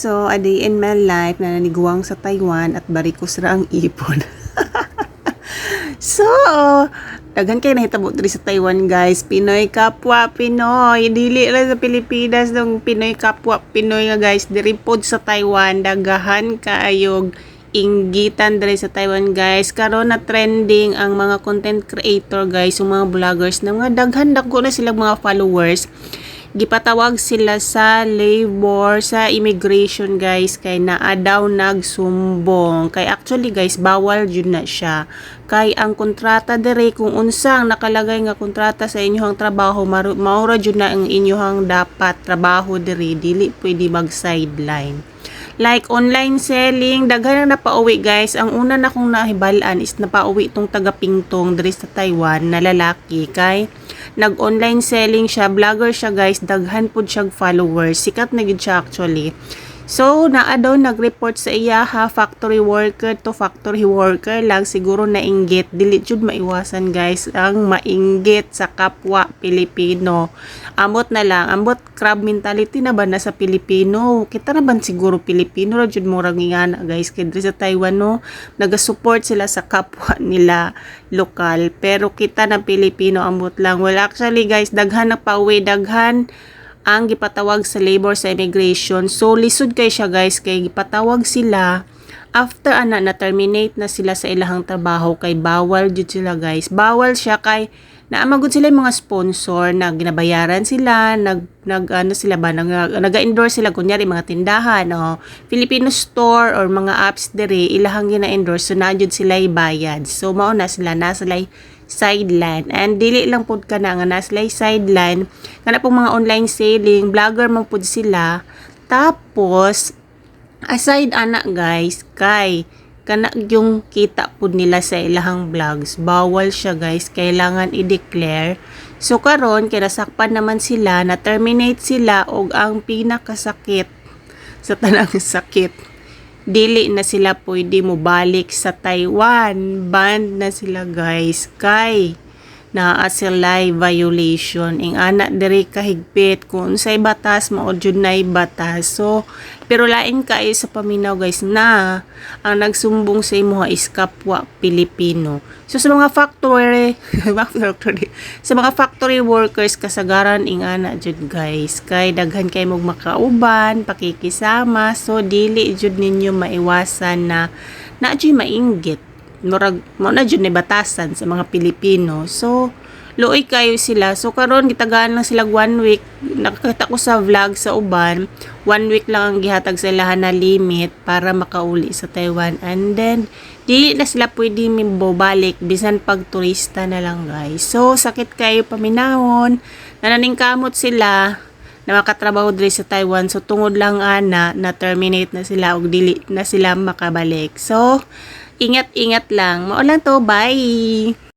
So, a day in my life na naniguang sa Taiwan at barikos ra ang ipon. So, daghan kay nahitabo diri sa Taiwan, guys. Pinoy kapwa Pinoy. Dili ra sa Pilipinas ng Pinoy kapwa Pinoy nga, guys. Diri pod sa Taiwan dagahan kaayog inggitan diri sa Taiwan, guys. Karon na trending ang mga content creator, guys, yung mga vloggers na mga daghan dako na silang mga followers. Gipatawag sila sa labor, sa immigration, guys, kay naa daw nagsumbong. Kay actually, guys, bawal jud na siya. Kay ang kontrata dire, kung unsang nakalagay nga kontrata sa inyong trabaho, maura jud na ang inyong dapat trabaho dire, dili pwede mag sideline. Like online selling, daghan na napauwi, guys. Ang una na kong nahibalaan is napauwi tong taga Pingtong diri sa Taiwan na lalaki, kay nag-online selling siya, vlogger siya, guys, daghan pud siya followers, sikat na gid siya actually. So, naa daw nag-report sa iya, factory worker to factory worker lang, siguro nainggit, dili jud maiwasan, guys, ang mainggit sa kapwa Pilipino. Ambot na lang, ambot crab mentality na ba na sa Pilipino? Kita na ba siguro Pilipino ra jud mo ra ngana, guys, kay diri sa Taiwan, no, naga-support sila sa kapwa nila lokal, pero kita na Pilipino ambot lang. Well, actually, guys, daghan na pauwi, daghan ang gipatawag sa labor sa immigration. So lisod kay siya, guys, kay gipatawag sila after na terminate na sila sa ilahang trabaho, kay bawal jud sila, guys. Bawal siya kay naamagod sila yung mga sponsor na ginabayaran sila, naga-endorse sila, kunyari mga tindahan o Filipino store or mga apps dire, ilahang gina-endorse, so na jud sila ibayad. So mao na sila nasa sideline, and dili lang pud ka na nga nasa sideline kana pong mga online selling vlogger man pud sila. Tapos aside ana, guys, kay kana yung kita pud nila sa ilahang vlogs, bawal siya, guys, kailangan i-declare. So karon kay nasakpan naman sila, na terminate sila, og ang pinakasakit sa tanang sakit, dili na sila pwede mo balik sa Taiwan. Banned na sila, guys, kay naa sila violation. Ing ana diri kahigpit kung unsay batas, mao jud nay batas. So pero lain kayo sa paminaw, guys, na ang nagsumbong sa imo is kapwa Pilipino. So sa mga factory sa mga factory workers kasagaran ing ana jud, guys, kay daghan kay mog makauban, pakikisama, so dili jud ninyo maiwasan na jud mainggit. Murag mo na jud ni batasan sa mga Pilipino. So luoy kayo sila. So karon gitagaan lang sila 1 week. Nakakita ko sa vlog sa uban, 1 week lang ang gihatag sa ilahan na limit para makauli sa Taiwan, and then dili na sila pwede mibobalik bisan pag turista na lang, guys. So sakit kayo paminahon, nananingkamot sila na makatrabaho diri sa Taiwan. So tungod lang ana na terminate na sila og dili na sila makabalik. So ingat-ingat lang. Mao lang to, bye.